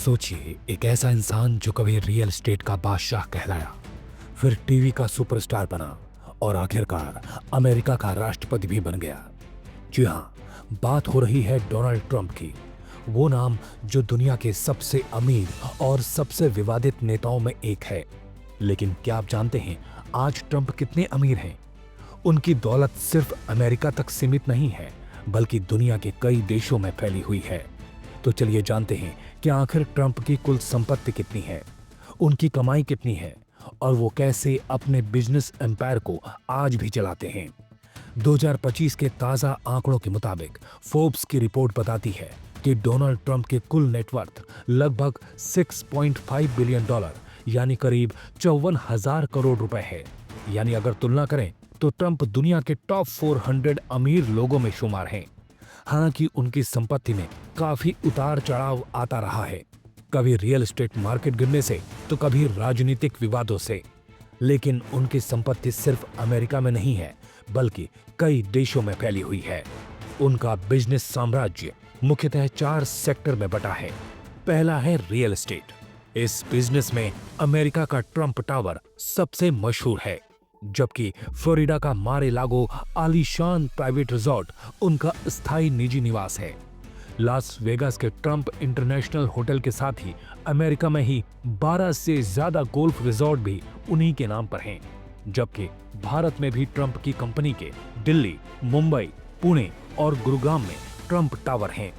सोचिए, एक ऐसा इंसान जो कभी रियल एस्टेट का बादशाह कहलाया, फिर टीवी का सुपरस्टार बना और आखिरकार अमेरिका का राष्ट्रपति भी बन गया। जी हाँ, बात हो रही है डोनाल्ड ट्रंप की। वो नाम जो दुनिया के सबसे अमीर और सबसे विवादित नेताओं में एक है। लेकिन क्या आप जानते हैं आज ट्रंप कितने अमीर हैं? उनकी दौलत सिर्फ अमेरिका तक सीमित नहीं है, बल्कि दुनिया के कई देशों में फैली हुई है। तो चलिए जानते हैं कि आखिर ट्रंप की कुल संपत्ति कितनी है, उनकी कमाई कितनी है और वो कैसे अपने बिजनेस एम्पायर को आज भी चलाते हैं। 2025 के ताजा आंकड़ों के मुताबिक फोर्ब्स की रिपोर्ट बताती है कि डोनाल्ड ट्रंप के कुल नेटवर्थ लगभग 6.5 बिलियन डॉलर यानी करीब 54,000 करोड़ रुपए है। यानी अगर तुलना करें तो ट्रंप दुनिया के टॉप 400 अमीर लोगों में शुमार हैं। हालांकि उनकी संपत्ति में काफी उतार चढ़ाव आता रहा है, कभी रियल एस्टेट मार्केट गिरने से तो कभी राजनीतिक विवादों से। लेकिन उनकी संपत्ति सिर्फ अमेरिका में नहीं है, बल्कि कई देशों में फैली हुई है। उनका बिजनेस साम्राज्य मुख्यतः 4 सेक्टर में बटा है। पहला है रियल एस्टेट। इस बिजनेस में अमेरिका का ट्रंप टावर सबसे मशहूर है, जबकि फ्लोरिडा का मार-ए-लागो आलीशान प्राइवेट रिजॉर्ट उनका स्थायी निजी निवास है। लास वेगास के ट्रंप इंटरनेशनल होटल के साथ ही अमेरिका में ही 12 से ज्यादा गोल्फ रिजॉर्ट भी उन्हीं के नाम पर हैं। जबकि भारत में भी ट्रंप की कंपनी के दिल्ली, मुंबई, पुणे और गुरुग्राम में ट्रंप टावर हैं।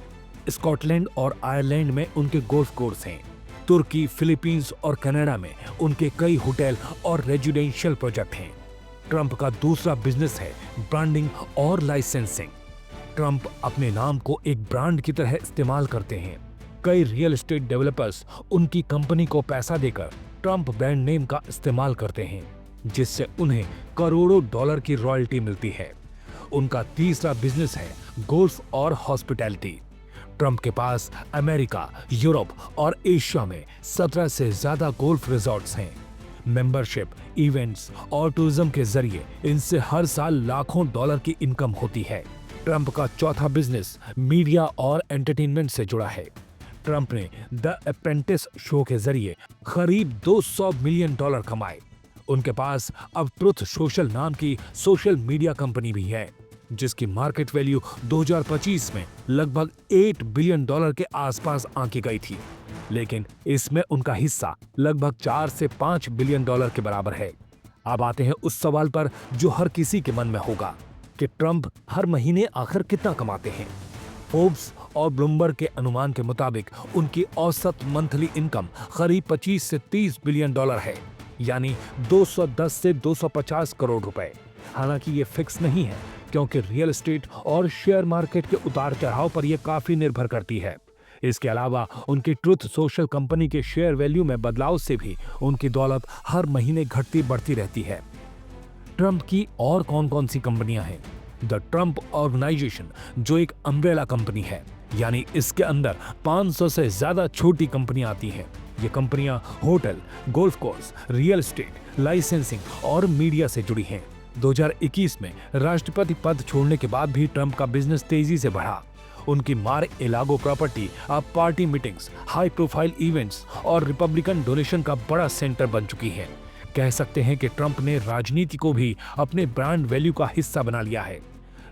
स्कॉटलैंड और आयरलैंड में उनके गोल्फ कोर्स हैं। तुर्की, फिलीपींस और कनाडा में उनके कई होटल और रेजिडेंशियल प्रोजेक्ट हैं। ट्रंप का दूसरा बिजनेस है ब्रांडिंग और लाइसेंसिंग। ट्रंप अपने नाम को एक ब्रांड की तरह इस्तेमाल करते हैं। कई रियल एस्टेट डेवलपर्स उनकी कंपनी को पैसा देकर ट्रंप ब्रांड नेम का इस्तेमाल करते हैं, जिससे उन्हें करोड़ों डॉलर की रॉयल्टी मिलती है। उनका तीसरा बिजनेस है गोल्फ और हॉस्पिटैलिटी। ट्रंप के पास अमेरिका, यूरोप और एशिया में 17 से ज्यादा गोल्फ रिजॉर्ट्स हैं। मेंबरशिप, इवेंट्स और टूरिज्म के जरिए इनसे हर साल लाखों डॉलर की इनकम होती है। ट्रंप का चौथा बिजनेस मीडिया और एंटरटेनमेंट से जुड़ा है। ट्रंप ने द अप्रेंटिस शो के जरिए करीब 200 मिलियन डॉलर कमाए। उनके पास अब ट्रुथ सोशल नाम की सोशल मीडिया कंपनी भी है, जिसकी मार्केट वैल्यू 2025 में लगभग 8 बिलियन डॉलर के आसपास आंकी गई थी। लेकिन इसमें उनका हिस्सा लगभग 4 से 5 बिलियन डॉलर के बराबर है। अब आते हैं उस सवाल पर जो हर किसी के मन में होगा कि ट्रंप हर महीने आखिर कितना कमाते हैं। फोर्ब्स और ब्लूमबर्ग के अनुमान के मुताबिक उनकी औसत मंथली इनकम करीब 25 से 30 बिलियन डॉलर है, यानी 210 से 250 करोड़ रुपए। हालांकि ये फिक्स नहीं है, क्योंकि रियल एस्टेट और शेयर मार्केट के उतार चढ़ाव पर यह काफी निर्भर करती है। इसके अलावा उनकी ट्रुथ सोशल कंपनी के शेयर वैल्यू में बदलाव से भी उनकी दौलत हर महीने घटती बढ़ती रहती है। ट्रंप की और कौन कौन सी कंपनियां हैं? द ट्रंप ऑर्गेनाइजेशन, जो एक अम्ब्रेला कंपनी है, यानी इसके अंदर 500 से ज्यादा छोटी कंपनियां आती हैं। ये कंपनियां hotel, golf course, real estate, licensing और मीडिया से जुड़ी हैं। 2021 में राष्ट्रपति पद छोड़ने के बाद भी ट्रंप का बिजनेस तेजी से बढ़ा। उनकी मार-ए-लागो प्रॉपर्टी अब party meetings, high profile events और रिपब्लिकन डोनेशन का बड़ा सेंटर बन चुकी है। कह सकते हैं कि ट्रंप ने राजनीति को भी अपने ब्रांड वैल्यू का हिस्सा बना लिया है।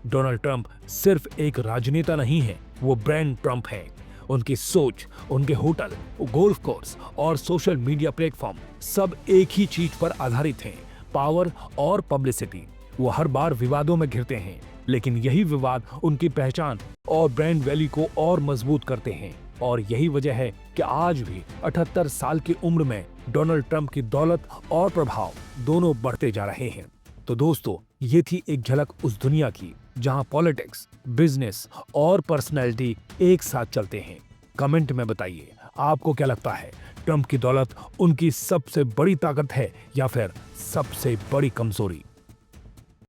डोनाल्ड ट्रंप सिर्फ एक राजनेता नहीं है, वो ब्रांड ट्रंप है। उनकी सोच, उनके होटल, गोल्फ कोर्स और सोशल मीडिया प्लेटफॉर्म सब एक ही चीज पर आधारित हैं, पावर और पब्लिसिटी। वो हर बार विवादों में घिरते हैं, लेकिन यही विवाद उनकी पहचान और ब्रांड वैल्यू को और मजबूत करते हैं। और यही वजह है कि आज भी 78 साल की उम्र में डोनाल्ड ट्रंप की दौलत और प्रभाव दोनों बढ़ते जा रहे हैं। तो दोस्तों, ये थी एक झलक उस दुनिया की जहां पॉलिटिक्स, बिजनेस और पर्सनैलिटी एक साथ चलते हैं। कमेंट में बताइए, आपको क्या लगता है, ट्रंप की दौलत उनकी सबसे बड़ी ताकत है या फिर सबसे बड़ी कमजोरी?